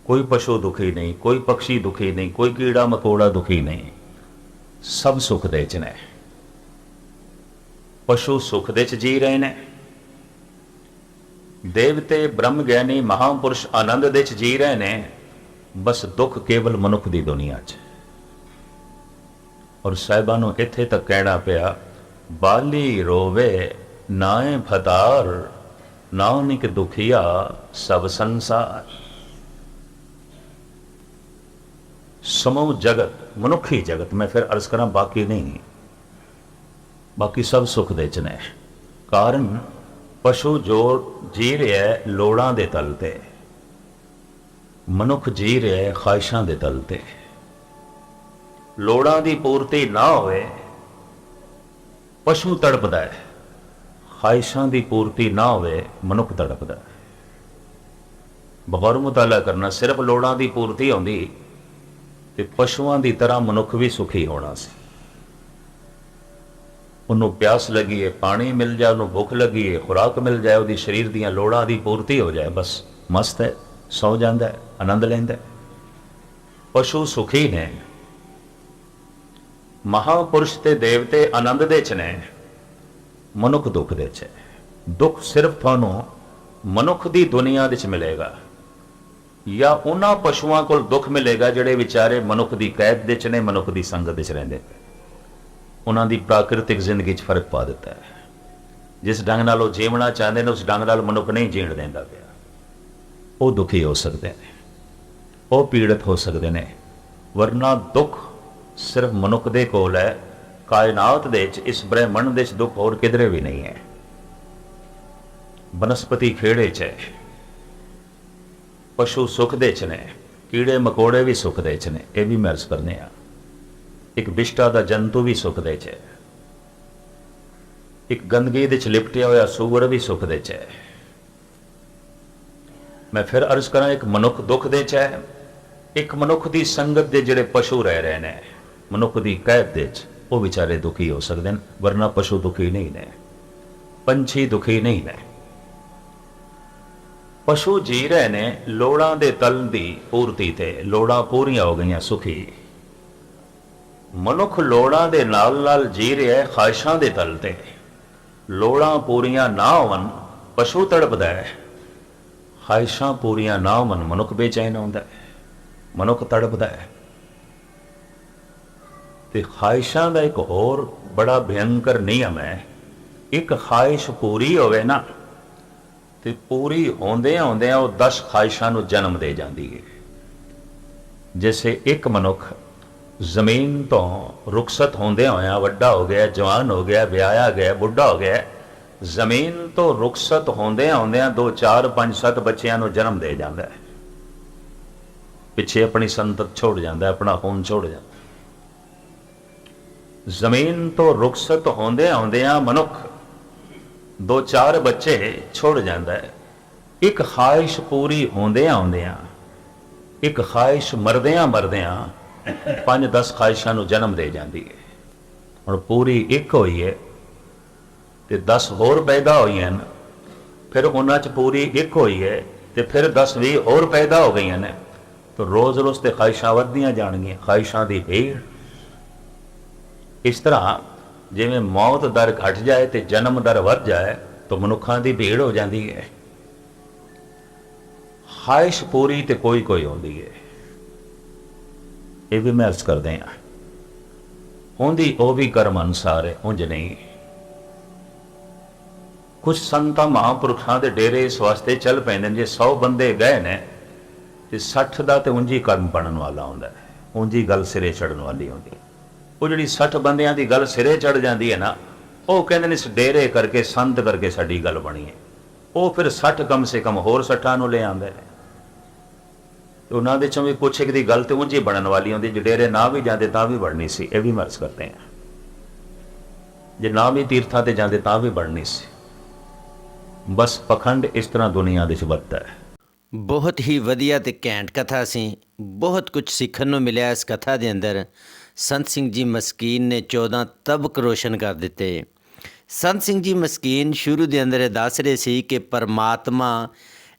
कोई पशु दुखी नहीं, कोई पक्षी दुखी नहीं, कोई कीड़ा मकोड़ा दुखी नहीं, सब सुख दे च ने। पशु सुख दे च जी रहे ने, देवते ब्रह्म ज्ञानी महापुरुष आनंद दे च जी रहे ने। बस दुख केवल मनुख की दुनिया च। और साहिबां नूं इत्थे तक कहना पिया, बाली रोवे नाए फतार, नानक दुखिया सब संसार। समूह जगत, मनुखी जगत, मैं फिर अर्ज करा बाकी नहीं, बाकी सब सुख दे च ने। कारण पशु जो जी रहा है लोड़ां दे तल ते, मनुख जी रहा है ख्वाहिशां दे तल ते। लोड़ां दी पूर्ति ना होए पशु तड़पदा है, ख्वाहिशां दी पूर्ति ना होए मनुख तड़पदा है। बगौर मुताला करना, सिर्फ लोड़ां दी पूर्ति होंदी ते पशुआं दी तरह मनुख भी सुखी होना सी। उन्होंने प्यास लगी है, पानी मिल जाए, उन्होंने भुख लगी है, खुराक मिल जाए, उसकी शरीर दियां लोड़ां दी पूर्ति हो जाए, बस मस्त है, सौ जाता है, आनंद लैंदा है। पशु सुखी ने, महापुरुष ते देवते आनंद दे च ने, मनुख दुख दे च है। दुख सिर्फ थानू मनुख दी दुनिया दे च मिलेगा, या उन्हां पशुआं कोल दुख मिलेगा जिहड़े विचारे मनुख दी कैद दे च ने, मनुख दी संगत दे च रहिंदे पे। उन्हां दी प्राकृतिक जिंदगी च फर्क पा दिता है। जिस ढंग नाल वो जीवना चाहते हैं उस ढंग नाल मनुख नहीं जीण देंदा पिया। वो दुखी हो सकते हैं, वो पीड़ित हो सकते हैं, वरना दुख सिर्फ मनुख दे कोल है। कायनात दे च, इस ब्रह्मंड दे च दुख होर किधरे भी नहीं है। बनस्पति खेड़े च है, पशु सुख दे च ने, कीड़े मकोड़े भी सुख दे च ने। यह भी महर्स करने आ। एक विष्टा दा जंतु भी सुख दे च है। ਇੱਕ ਗੰਦਗੀ ਦੇ 'ਚ ਲਿਪਟਿਆ ਹੋਇਆ ਸੂਰ ਵੀ ਸੁੱਖ ਦੇ 'ਚ ਹੈ। ਮੈਂ ਫਿਰ ਅਰਜ਼ ਕਰਾਂ, ਇੱਕ ਮਨੁੱਖ ਦੁੱਖ ਦੇ 'ਚ ਹੈ, ਇੱਕ ਮਨੁੱਖ ਦੀ ਸੰਗਤ ਦੇ ਜਿਹੜੇ ਪਸ਼ੂ ਰਹਿ ਰਹੇ ਨੇ ਮਨੁੱਖ ਦੀ ਕੈਦ ਦੇ 'ਚ, ਉਹ ਵਿਚਾਰੇ ਦੁਖੀ ਹੋ ਸਕਦੇ ਨੇ, ਵਰਨਾ ਪਸ਼ੂ ਦੁਖੀ ਨਹੀਂ ਨੇ, ਪੰਛੀ ਦੁਖੀ ਨਹੀਂ ਨੇ। ਪਸ਼ੂ ਜੀ ਰਹੇ ਨੇ ਲੋੜਾਂ ਦੇ ਤਲ ਦੀ ਪੂਰਤੀ ਤੇ, ਲੋੜਾਂ ਪੂਰੀਆਂ ਹੋ ਗਈਆਂ ਸੁਖੀ। ਮਨੁੱਖ ਲੋੜਾਂ ਦੇ ਨਾਲ ਨਾਲ ਜੀ ਰਿਹਾ ਹੈ ਖਾਹਿਸ਼ਾਂ ਦੇ ਤਲ ਤੇ, ਲੋੜਾਂ ਪੂਰੀਆਂ ਨਾ ਹੋਵਨ ਪਸ਼ੂ ਤੜਪਦਾ ਹੈ, ਖਾਹਿਸ਼ਾਂ ਪੂਰੀਆਂ ਨਾ ਹੋਵਨ ਮਨੁੱਖ ਬੇਚੈਨ ਹੁੰਦਾ ਹੈ, ਮਨੁੱਖ ਤੜਪਦਾ ਹੈ। ਤੇ ਖਾਹਿਸ਼ਾਂ ਦਾ ਇੱਕ ਹੋਰ ਬੜਾ ਭਿਅੰਕਰ ਨਿਯਮ ਹੈ, ਇੱਕ ਖਾਹਿਸ਼ ਪੂਰੀ ਹੋਵੇ ਨਾ ਤੇ ਪੂਰੀ ਹੁੰਦਿਆਂ ਹੁੰਦਿਆਂ ਉਹ 10 ਖਾਹਿਸ਼ਾਂ ਨੂੰ ਜਨਮ ਦੇ ਜਾਂਦੀ ਹੈ। ਜਿਵੇਂ ਇੱਕ ਮਨੁੱਖ ਜ਼ਮੀਨ ਤੋਂ ਰੁਖਸਤ ਹੁੰਦਿਆਂ ਹੋਇਆਂ ਵੱਡਾ ਹੋ ਗਿਆ, ਜਵਾਨ ਹੋ ਗਿਆ, ਵਿਆਹਿਆ ਗਿਆ, ਬੁੱਢਾ ਹੋ ਗਿਆ, ਜ਼ਮੀਨ ਤੋਂ ਰੁਖਸਤ ਹੁੰਦਿਆਂ ਹੁੰਦਿਆਂ 2 4 5 7 ਬੱਚਿਆਂ ਨੂੰ ਜਨਮ ਦੇ ਜਾਂਦਾ ਹੈ, ਪਿੱਛੇ ਆਪਣੀ ਸੰਤਤ ਛੋੜ ਜਾਂਦਾ, ਆਪਣਾ ਖੂਨ ਛੋੜ ਜਾਂਦਾ। ਜ਼ਮੀਨ ਤੋਂ ਰੁਖਸਤ ਹੁੰਦਿਆਂ ਹੁੰਦਿਆਂ ਮਨੁੱਖ 2 4 ਬੱਚੇ ਛੋੜ ਜਾਂਦਾ ਹੈ। ਇੱਕ ਖਾਹਿਸ਼ ਪੂਰੀ ਹੁੰਦਿਆਂ ਹੁੰਦਿਆਂ, ਇੱਕ ਖਾਹਿਸ਼ ਮਰਦਿਆਂ ਮਰਦਿਆਂ 5 10 ਖਾਹਿਸ਼ਾਂ ਨੂੰ ਜਨਮ ਦੇ ਜਾਂਦੀ ਹੈ। ਹੁਣ ਪੂਰੀ ਇੱਕ ਹੋਈ ਹੈ ਤੇ 10 ਹੋਰ ਪੈਦਾ ਹੋਈਆਂ ਨੇ, ਫਿਰ ਉਹਨਾਂ 'ਚ ਪੂਰੀ ਇੱਕ ਹੋਈ ਹੈ ਤੇ ਫਿਰ 10 20 ਹੋਰ ਪੈਦਾ ਹੋ ਗਈਆਂ ਨੇ, ਤਾਂ ਰੋਜ਼ ਰੋਜ਼ ਤੇ ਖਾਹਿਸ਼ਾਂ ਵੱਧਦੀਆਂ ਜਾਣਗੀਆਂ, ਖਾਹਿਸ਼ਾਂ ਦੀ ਭੀੜ। ਇਸ ਤਰ੍ਹਾਂ ਜਿਵੇਂ ਮੌਤ ਦਰ ਘਟ ਜਾਏ ਤੇ ਜਨਮ ਦਰ ਵੱਧ ਜਾਏ ਤਾਂ ਮਨੁੱਖਾਂ ਦੀ ਭੀੜ ਹੋ ਜਾਂਦੀ ਹੈ। ਖਾਹਿਸ਼ ਪੂਰੀ ਤੇ ਕੋਈ ਕੋਈ ਹੁੰਦੀ ਹੈ, ਇਹ ਵੀ ਮੈਂ ਅਰਜ਼ ਕਰਦੇ ਹਾਂ, ਹੁੰਦੀ ਉਹ ਵੀ ਕਰਮ ਅਨੁਸਾਰ ਹੈ, ਉਂਝ ਨਹੀਂ। ਕੁਝ ਸੰਤਾਂ ਮਹਾਂਪੁਰਖਾਂ ਦੇ ਡੇਰੇ ਇਸ ਵਾਸਤੇ ਚੱਲ ਪੈਂਦੇ ਨੇ, ਜੇ 100 ਬੰਦੇ ਗਏ ਨੇ ਤੇ 60 ਦਾ ਤੇ ਉਂਝ ਹੀ ਕਰਮ ਬਣਨ ਵਾਲਾ ਹੁੰਦਾ ਹੈ, ਉਂਝ ਹੀ ਗੱਲ ਸਿਰੇ ਚੜਨ ਵਾਲੀ ਹੁੰਦੀ। ਉਹ ਜਿਹੜੀ 60 ਬੰਦਿਆਂ ਦੀ ਗੱਲ ਸਿਰੇ ਚੜ ਜਾਂਦੀ ਹੈ ਨਾ, ਉਹ ਕਹਿੰਦੇ ਨੇ ਇਸ ਡੇਰੇ ਕਰਕੇ ਸੰਤ ਕਰਕੇ ਸਾਡੀ ਗੱਲ ਬਣੀ ਹੈ। ਉਹ ਫਿਰ 60 ਕਮ ਸੇ ਕਮ ਹੋਰ 60 ਨੂੰ ਲੈ ਆਉਂਦੇ ਨੇ, ਤੇ ਉਹਨਾਂ ਦੇ ਚੋਂ ਵੀ ਕੁਛ ਇੱਕ ਦੀ ਗੱਲ ਤੇ ਉਂਝ ਹੀ ਬਣਨ ਵਾਲੀ ਹੁੰਦੀ, ਜੇ ਡੇਰੇ ਨਾ ਵੀ ਜਾਂਦੇ ਤਾਂ ਵੀ ਬਣਨੀ ਸੀ। ਇਹ ਵੀ ਮਰਜ਼ ਕਰਦੇ ਹਾਂ, ਜੇ ਨਾ ਵੀ ਤੀਰਥਾਂ ਤੇ ਜਾਂਦੇ ਤਾਂ ਵੀ ਬਣਨੀ ਸੀ। ਬਸ ਪਖੰਡ ਇਸ ਤਰ੍ਹਾਂ ਦੁਨੀਆ ਦੇ 'ਚ ਵੱਧਦਾ ਹੈ। ਬਹੁਤ ਹੀ ਵਧੀਆ ਤੇ ਘੈਂਟ ਕਥਾ ਸੀ, ਬਹੁਤ ਕੁਝ ਸਿੱਖਣ ਨੂੰ ਮਿਲਿਆ ਇਸ ਕਥਾ ਦੇ ਅੰਦਰ। ਸੰਤ ਸਿੰਘ ਜੀ ਮਸਕੀਨ ਨੇ 14 ਤਬਕ ਰੋਸ਼ਨ ਕਰ ਦਿੱਤੇ। ਸੰਤ ਸਿੰਘ ਜੀ ਮਸਕੀਨ ਸ਼ੁਰੂ ਦੇ ਅੰਦਰ ਇਹ ਦੱਸ ਰਹੇ ਸੀ ਕਿ ਪਰਮਾਤਮਾ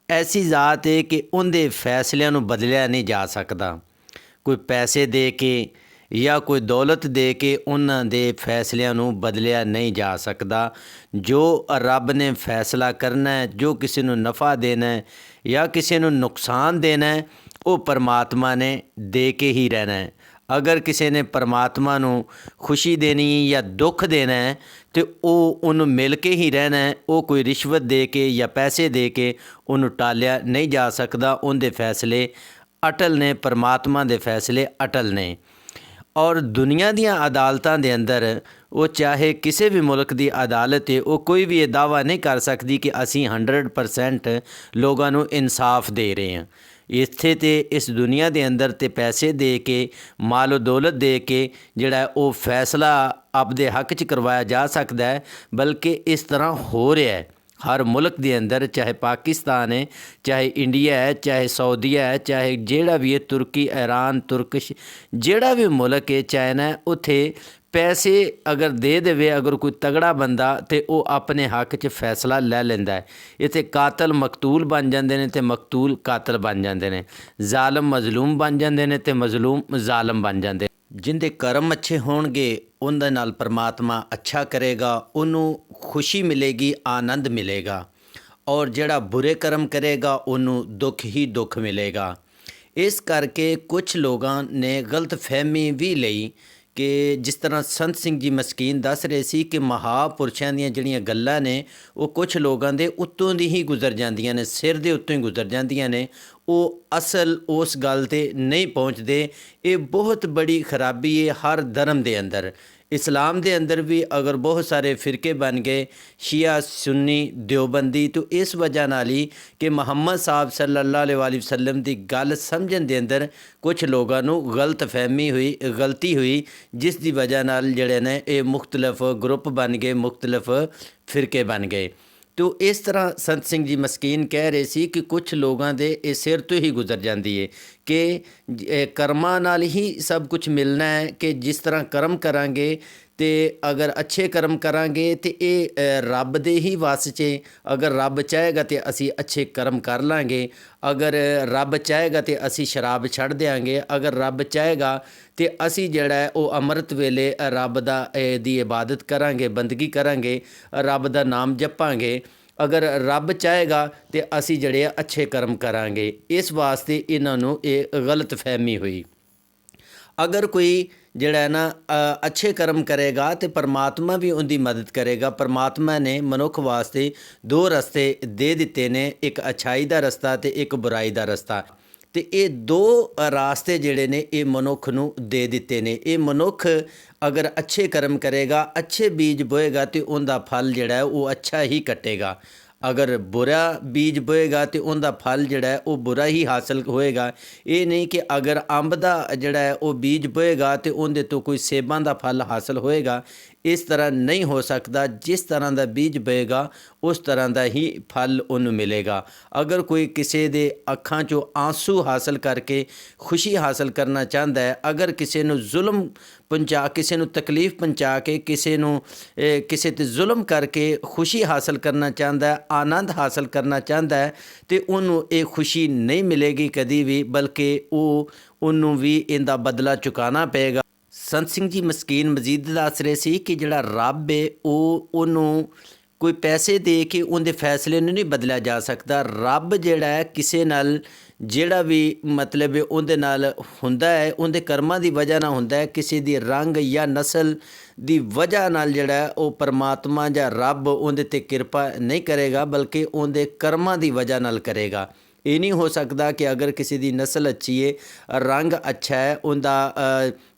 ਐਸੀ ਜ਼ਾਤ ਹੈ ਕਿ ਉਹਦੇ ਫੈਸਲਿਆਂ ਨੂੰ ਬਦਲਿਆ ਨਹੀਂ ਜਾ ਸਕਦਾ। ਕੋਈ ਪੈਸੇ ਦੇ ਕੇ ਜਾਂ ਕੋਈ ਦੌਲਤ ਦੇ ਕੇ ਉਹਨਾਂ ਦੇ ਫੈਸਲਿਆਂ ਨੂੰ ਬਦਲਿਆ ਨਹੀਂ ਜਾ ਸਕਦਾ। ਜੋ ਰੱਬ ਨੇ ਫੈਸਲਾ ਕਰਨਾ ਹੈ, ਜੋ ਕਿਸੇ ਨੂੰ ਨਫਾ ਦੇਣਾ ਹੈ ਜਾਂ ਕਿਸੇ ਨੂੰ ਨੁਕਸਾਨ ਦੇਣਾ ਹੈ, ਉਹ ਪਰਮਾਤਮਾ ਨੇ ਦੇ ਕੇ ਹੀ ਰਹਿਣਾ ਹੈ। ਅਗਰ ਕਿਸੇ ਨੇ ਪਰਮਾਤਮਾ ਨੂੰ ਖੁਸ਼ੀ ਦੇਣੀ ਜਾਂ ਦੁੱਖ ਦੇਣਾ ਹੈ ਤੇ ਉਹ ਉਹਨੂੰ ਮਿਲ ਕੇ ਹੀ ਰਹਿਣਾ ਹੈ। ਉਹ ਕੋਈ ਰਿਸ਼ਵਤ ਦੇ ਕੇ ਜਾਂ ਪੈਸੇ ਦੇ ਕੇ ਉਹਨੂੰ ਟਾਲਿਆ ਨਹੀਂ ਜਾ ਸਕਦਾ। ਉਹਦੇ ਫੈਸਲੇ ਅਟਲ ਨੇ, ਪਰਮਾਤਮਾ ਦੇ ਫੈਸਲੇ ਅਟਲ ਨੇ। ਔਰ ਦੁਨੀਆ ਦੀਆਂ ਅਦਾਲਤਾਂ ਦੇ ਅੰਦਰ ਉਹ ਚਾਹੇ ਕਿਸੇ ਵੀ ਮੁਲਕ ਦੀ ਅਦਾਲਤ ਹੈ, ਉਹ ਕੋਈ ਵੀ ਇਹ ਦਾਅਵਾ ਨਹੀਂ ਕਰ ਸਕਦੀ ਕਿ ਅਸੀਂ 100% ਲੋਕਾਂ ਨੂੰ ਇਨਸਾਫ ਦੇ ਰਹੇ ਹਾਂ। ਇੱਥੇ ਤੇ ਇਸ ਦੁਨੀਆ ਦੇ ਅੰਦਰ ਤੇ ਪੈਸੇ ਦੇ ਕੇ, ਮਾਲ ਦੌਲਤ ਦੇ ਕੇ ਜਿਹੜਾ ਉਹ ਫੈਸਲਾ ਆਪਦੇ ਹੱਕ 'ਚ ਕਰਵਾਇਆ ਜਾ ਸਕਦਾ ਹੈ। ਬਲਕਿ ਇਸ ਤਰ੍ਹਾਂ ਹੋ ਰਿਹਾ ਹੈ ਹਰ ਮੁਲਕ ਦੇ ਅੰਦਰ, ਚਾਹੇ ਪਾਕਿਸਤਾਨ ਹੈ, ਚਾਹੇ ਇੰਡੀਆ ਹੈ, ਚਾਹੇ ਸਾਊਦੀਆ ਹੈ, ਚਾਹੇ ਜਿਹੜਾ ਵੀ ਹੈ, ਤੁਰਕੀ, ਈਰਾਨ, ਤੁਰਕਸ਼, ਜਿਹੜਾ ਵੀ ਮੁਲਕ ਹੈ, ਚਾਈਨਾ ਹੈ, ਉੱਥੇ ਪੈਸੇ ਅਗਰ ਦੇ ਦੇਵੇ ਅਗਰ ਕੋਈ ਤਗੜਾ ਬੰਦਾ ਤੇ ਉਹ ਆਪਣੇ ਹੱਕ 'ਚ ਫੈਸਲਾ ਲੈ ਲੈਂਦਾ ਹੈ। ਇੱਥੇ ਕਾਤਲ ਮਕਤੂਲ ਬਣ ਜਾਂਦੇ ਨੇ ਤੇ ਮਕਤੂਲ ਕਾਤਲ ਬਣ ਜਾਂਦੇ ਨੇ, ਜ਼ਾਲਮ ਮਜ਼ਲੂਮ ਬਣ ਜਾਂਦੇ ਨੇ ਤੇ ਮਜ਼ਲੂਮ ਜ਼ਾਲਮ ਬਣ ਜਾਂਦੇ। ਜਿੰਦੇ ਕਰਮ ਅੱਛੇ ਹੋਣਗੇ ਉਹਦੇ ਨਾਲ ਪਰਮਾਤਮਾ ਅੱਛਾ ਕਰੇਗਾ, ਉਹਨੂੰ ਖੁਸ਼ੀ ਮਿਲੇਗੀ, ਆਨੰਦ ਮਿਲੇਗਾ। ਔਰ ਜਿਹੜਾ ਬੁਰੇ ਕਰਮ ਕਰੇਗਾ ਉਹਨੂੰ ਦੁੱਖ ਹੀ ਦੁੱਖ ਮਿਲੇਗਾ। ਇਸ ਕਰਕੇ ਕੁਝ ਲੋਕਾਂ ਨੇ ਗਲਤ ਫਹਿਮੀ ਵੀ ਲਈ ਕਿ ਜਿਸ ਤਰ੍ਹਾਂ ਸੰਤ ਸਿੰਘ ਜੀ ਮਸਕੀਨ ਦੱਸ ਰਹੇ ਸੀ ਕਿ ਮਹਾਂਪੁਰਸ਼ਾਂ ਦੀਆਂ ਜਿਹੜੀਆਂ ਗੱਲਾਂ ਨੇ ਉਹ ਕੁਝ ਲੋਕਾਂ ਦੇ ਉੱਤੋਂ ਦੀ ਹੀ ਗੁਜ਼ਰ ਜਾਂਦੀਆਂ ਨੇ, ਸਿਰ ਦੇ ਉੱਤੋਂ ਹੀ ਗੁਜ਼ਰ ਜਾਂਦੀਆਂ ਨੇ, ਉਹ ਅਸਲ ਉਸ ਗੱਲ 'ਤੇ ਨਹੀਂ ਪਹੁੰਚਦੇ। ਇਹ ਬਹੁਤ ਬੜੀ ਖਰਾਬੀ ਹੈ ਹਰ ਧਰਮ ਦੇ ਅੰਦਰ। इस्लाम ਦੇ ਅੰਦਰ ਵੀ ਅਗਰ ਬਹੁਤ ਸਾਰੇ ਫਿਰਕੇ ਬਣ ਗਏ, ਸ਼ੀਆ, ਸੁन्नी, ਦਿਓਬੰਦੀ, तो इस वजह ਨਾਲ ਹੀ ਕਿ ਮੁਹੰਮਦ ਸਾਹਿਬ सल्लल्लाहु अलैहि वसल्लम ਦੀ ਗੱਲ ਸਮਝਣ ਦੇ ਅੰਦਰ ਕੁਛ ਲੋਕਾਂ ਨੂੰ ਗਲਤੀ ਹੋਈ, ਜਿਸ ਦੀ ਵਜ੍ਹਾ ਨਾਲ ਜਿਹੜੇ ਨੇ ਇਹ ਮੁਖਤਲਿਫ ਗਰੁੱਪ ਬਣ ਗਏ, ਮੁਖਤਲਿਫ ਫਿਰਕੇ ਬਣ ਗਏ। तो इस तरह संत सिंह जी मस्कीन कह रहे सी कि कुछ लोगों के ये सिर तो ही गुजर जाती है कि कर्मां नाल ही सब कुछ मिलना है, कि जिस तरह कर्म करांगे तो अगर अच्छे कर्म करांगे तो ये रब दे ही वास च, अगर रब चाहेगा तो असी अच्छे कर्म कर लांगे, अगर रब चाहेगा तो असी शराब छड़ देंगे, अगर रब चाहेगा तो असी जड़ा है वो अमृत वेले रब दी इबादत करांगे, बंदगी करांगे, रब दा नाम जपांगे, अगर रब चाहेगा तो असी जड़े अच्छे कर्म करांगे। इस वास्ते इन्हों ये गलत फहमी हुई। अगर कोई जड़ा है ना अच्छे कर्म करेगा तो परमात्मा भी उनकी मदद करेगा। परमात्मा ने मनुख वास्ते दो रस्ते दे दिते ने, एक अच्छाई का रस्ता तो एक बुराई का रस्ता, तो ये दो रास्ते जड़े ने ये मनुख नूं दे दिते ने। ये मनुख अगर अच्छे कर्म करेगा, अच्छे बीज बोएगा तो उनका फल जड़ा है वो अच्छा ही कटेगा, अगर बुरा बीज बोएगा तो उनका फल जड़ा है वो बुरा ही हासिल होएगा। ये नहीं कि अगर अंब का जड़ा है वो बीज बोएगा तो उनके तो कोई सेबां का फल हासिल होएगा। इस तरह नहीं हो सकता। जिस तरह का बीज बोएगा उस तरह का ही फल उन्हें मिलेगा। अगर कोई किसी दे अखां चों आंसू हासिल करके खुशी हासिल करना चाहता है, अगर किसी नूं जुल्म पहुँचा, किसी नूं तकलीफ पहुँचा के, किसी ते जुल्म करके खुशी हासिल करना चाहता है, आनंद हासिल करना चाहता है, तो उन्होंने ये खुशी नहीं मिलेगी कभी भी, बल्कि उन्होंने भी इनका बदला चुकाना पेगा। संत सिंह जी मस्कीन मजीद दस रहे सी कि जिहड़ा रब है उन्होंने कोई पैसे दे के उनके फैसले नहीं बदलिया जा सकता। रब जिहड़ा है किसी नाल जिहड़ा भी मतलब उनके नाल हुंदा है, उनके कर्मां दी वजह नाल हुंदा है, किसी दी रंग या नस्ल दी वजह नाल जिहड़ा है वो परमात्मा या रब उनके ते कृपा नहीं करेगा, बल्कि उनके कर्मां दी वजह नाल करेगा। ये नहीं हो सकता कि अगर किसी की नस्ल अच्छी है, रंग अच्छा है, उनका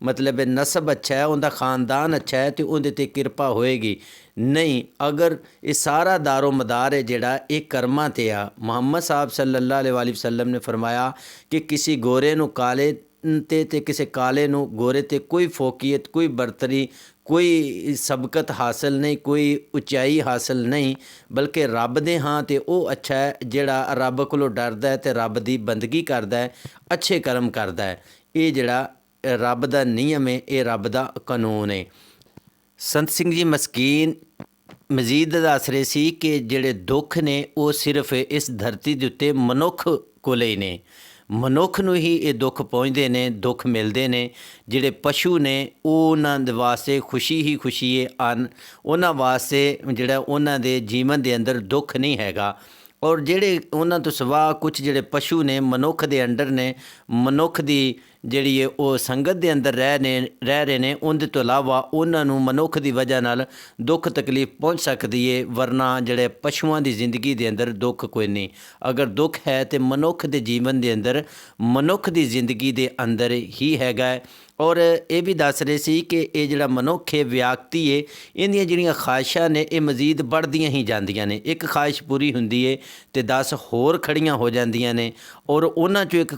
मतलब नसब अच्छा है, उनका ख़ानदान अच्छा है, तो उनके ते कृपा होएगी नहीं। अगर ये सारा दारो मदार है जिहड़ा ये कर्मां ते आ। मुहम्मद साहब सल्लल्लाहु अलैहि वसल्लम ने फरमाया कि किसी गोरे नूं काले ते किसी काले नूं गोरे ते कोई फोकीयत, कोई बरतरी, कोई सबकत हासिल नहीं, कोई उचाई हासिल नहीं, बल्कि रब दे हाँ तो वो अच्छा है जिहड़ा रब कोलों डरदा है तो रब दी बंदगी करदा है, अच्छे कर्म करदा है। ये जिहड़ा रब दा नियम है, ये रब दा कानून है। संत सिंह जी मस्कीन मजीद दस रहे सी कि जिहड़े दुख ने वो सिर्फ इस धरती दे उत्ते मनुख कोले ही ने, मनुख ਨੂੰ ही ये दुख पहुँचते ने, दुख मिलते ने। ਜਿਹੜੇ ਪਸ਼ੂ ਨੇ ਉਹਨਾਂ ਦੇ ਵਾਸਤੇ ਖੁਸ਼ੀ ਹੀ ਖੁਸ਼ੀ ਹੈ, ਉਹਨਾਂ ਵਾਸਤੇ ਜਿਹੜਾ ਉਹਨਾਂ ਦੇ ਜੀਵਨ ਦੇ ਅੰਦਰ ਦੁੱਖ ਨਹੀਂ ਹੈਗਾ। ਔਰ ਜਿਹੜੇ ਉਹਨਾਂ ਤੋਂ ਸਿਵਾ ਕੁਝ ਜਿਹੜੇ ਪਸ਼ੂ ਨੇ ਮਨੁੱਖ ਦੇ ਅੰਡਰ ਨੇ, ਮਨੁੱਖ ਦੀ ਜਿਹੜੀ ਹੈ ਉਹ ਸੰਗਤ ਦੇ ਅੰਦਰ ਰਹਿ ਰਹੇ ਨੇ, ਉਹਦੇ ਤੋਂ ਇਲਾਵਾ ਉਹਨਾਂ ਨੂੰ ਮਨੁੱਖ ਦੀ ਵਜ੍ਹਾ ਨਾਲ ਦੁੱਖ ਤਕਲੀਫ ਪਹੁੰਚ ਸਕਦੀ ਹੈ, ਵਰਨਾ ਜਿਹੜੇ ਪਸ਼ੂਆਂ ਦੀ ਜ਼ਿੰਦਗੀ ਦੇ ਅੰਦਰ ਦੁੱਖ ਕੋਈ ਨਹੀਂ। ਅਗਰ ਦੁੱਖ ਹੈ ਤੇ ਮਨੁੱਖ ਦੇ ਜੀਵਨ ਦੇ ਅੰਦਰ, ਮਨੁੱਖ ਦੀ ਜ਼ਿੰਦਗੀ ਦੇ ਅੰਦਰ ਹੀ ਹੈਗਾ ਹੈ। ਔਰ ਇਹ ਵੀ ਦੱਸ ਰਹੇ ਸੀ ਕਿ ਇਹ ਜਿਹੜਾ ਮਨੁੱਖ ਹੈ, ਵਿਅਕਤੀ ਹੈ, ਇਹਦੀਆਂ ਜਿਹੜੀਆਂ ਖਾਹਿਸ਼ਾਂ ਨੇ ਇਹ ਮਜ਼ੀਦ बढ़ਦੀਆਂ ਹੀ ਜਾਂਦੀਆਂ ਨੇ। ਇੱਕ ਖਾਹਿਸ਼ ਪੂਰੀ ਹੁੰਦੀ ਹੈ ਤੇ 10 ਹੋਰ ਖੜੀਆਂ ਹੋ ਜਾਂਦੀਆਂ ਨੇ, ਔਰ ਉਹਨਾਂ 'ਚੋਂ ਇੱਕ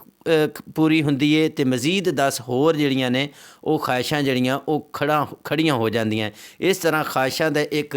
ਪੂਰੀ ਹੁੰਦੀ ਹੈ ਤੇ ਮਜ਼ੀਦ 10 ਹੋਰ ਜਿਹੜੀਆਂ ਨੇ ਉਹ ਖਾਹਿਸ਼ਾਂ ਜਿਹੜੀਆਂ ਉਹ ਖੜੀਆਂ ਹੋ ਜਾਂਦੀਆਂ। ਇਸ ਤਰ੍ਹਾਂ ਖਾਹਿਸ਼ਾਂ ਦਾ ਇੱਕ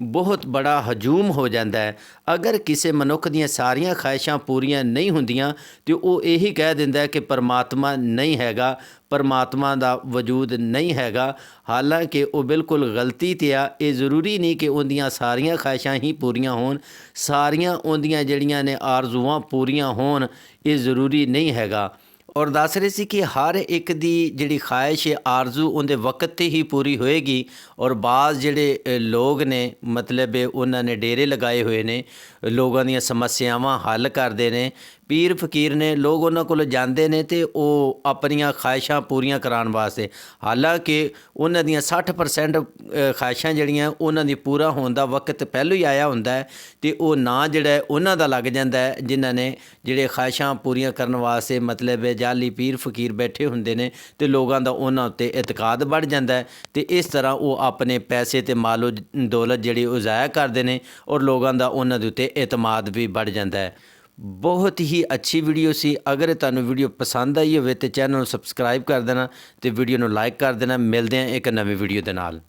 ਬਹੁਤ ਬੜਾ ਹਜੂਮ ਹੋ ਜਾਂਦਾ ਹੈ। ਅਗਰ ਕਿਸੇ ਮਨੁੱਖ ਦੀਆਂ ਸਾਰੀਆਂ ਖਾਹਿਸ਼ਾਂ ਪੂਰੀਆਂ ਨਹੀਂ ਹੁੰਦੀਆਂ ਤੇ ਉਹ ਇਹੀ ਕਹਿ ਦਿੰਦਾ ਕਿ ਪਰਮਾਤਮਾ ਨਹੀਂ ਹੈਗਾ, ਪਰਮਾਤਮਾ ਦਾ ਵਜੂਦ ਨਹੀਂ ਹੈਗਾ। ਹਾਲਾਂਕਿ ਉਹ ਬਿਲਕੁਲ ਗਲਤੀ 'ਤੇ ਆ। ਇਹ ਜ਼ਰੂਰੀ ਨਹੀਂ ਕਿ ਉਹਦੀਆਂ ਸਾਰੀਆਂ ਖਾਹਿਸ਼ਾਂ ਹੀ ਪੂਰੀਆਂ ਹੋਣ, ਸਾਰੀਆਂ ਉਹਦੀਆਂ ਜਿਹੜੀਆਂ ਨੇ ਆਰਜ਼ੂਆਂ ਪੂਰੀਆਂ ਹੋਣ, ਇਹ ਜ਼ਰੂਰੀ ਨਹੀਂ ਹੈਗਾ। ਔਰ ਦੱਸ ਰਹੇ ਸੀ ਕਿ ਹਰ ਇੱਕ ਦੀ ਜਿਹੜੀ ਖਾਹਿਸ਼ ਹੈ, ਆਰਜ਼ੂ ਉਹਦੇ ਵਕਤ 'ਤੇ ਹੀ ਪੂਰੀ ਹੋਏਗੀ। ਔਰ ਬਾਜ਼ ਜਿਹੜੇ ਲੋਕ ਨੇ ਮਤਲਬ ਉਹਨਾਂ ਨੇ ਡੇਰੇ ਲਗਾਏ ਹੋਏ ਨੇ, ਲੋਕਾਂ ਦੀਆਂ ਸਮੱਸਿਆਵਾਂ ਹੱਲ ਕਰਦੇ ਨੇ, ਪੀਰ ਫਕੀਰ ਨੇ, ਲੋਕ ਉਹਨਾਂ ਕੋਲ ਜਾਂਦੇ ਨੇ ਤੇ ਉਹ ਆਪਣੀਆਂ ਖਾਹਿਸ਼ਾਂ ਪੂਰੀਆਂ ਕਰਾਉਣ ਵਾਸਤੇ। ਹਾਲਾਂਕਿ ਉਹਨਾਂ ਦੀਆਂ 60% ਖਾਹਿਸ਼ਾਂ ਜਿਹੜੀਆਂ ਉਹਨਾਂ ਦੀ ਪੂਰਾ ਹੋਣ ਦਾ ਵਕਤ ਪਹਿਲਾਂ ਹੀ ਆਇਆ ਹੁੰਦਾ ਹੈ ਤੇ ਉਹ ਨਾਂ ਜਿਹੜਾ ਹੈ ਉਹਨਾਂ ਦਾ ਲੱਗ ਜਾਂਦਾ ਹੈ ਜਿਨ੍ਹਾਂ ਨੇ ਜਿਹੜੇ ਖਾਹਿਸ਼ਾਂ ਪੂਰੀਆਂ ਕਰਨ ਵਾਸਤੇ ਮਤਲਬ ਹੈ ਜਾਲੀ ਪੀਰ ਫਕੀਰ ਬੈਠੇ ਹੁੰਦੇ ਨੇ ਤੇ ਲੋਕਾਂ ਦਾ ਉਹਨਾਂ ਉੱਤੇ ਇਤਕਾਦ ਵੱਧ ਜਾਂਦਾ ਹੈ ਤੇ ਇਸ ਤਰ੍ਹਾਂ ਉਹ ਆਪਣੇ ਪੈਸੇ ਤੇ ਮਾਲੋ ਦੌਲਤ ਜਿਹੜੀ ਉਹ ਜ਼ਾਇਆ ਕਰਦੇ ਨੇ ਔਰ ਲੋਕਾਂ ਦਾ ਉਹਨਾਂ ਦੇ ਉੱਤੇ ਇਤਮਾਦ ਵੀ ਵੱਧ ਜਾਂਦਾ ਹੈ। ਬਹੁਤ ਹੀ ਅੱਛੀ ਵੀਡੀਓ ਸੀ। ਅਗਰ ਤੁਹਾਨੂੰ ਵੀਡੀਓ ਪਸੰਦ ਆਈ ਹੋਵੇ ਤੇ ਚੈਨਲ ਨੂੰ ਸਬਸਕ੍ਰਾਈਬ ਕਰ ਦੇਣਾ ਤੇ ਵੀਡੀਓ ਨੂੰ ਲਾਈਕ ਕਰ ਦੇਣਾ। ਮਿਲਦੇ ਹਾਂ ਇੱਕ ਨਵੀਂ ਵੀਡੀਓ ਦੇ ਨਾਲ।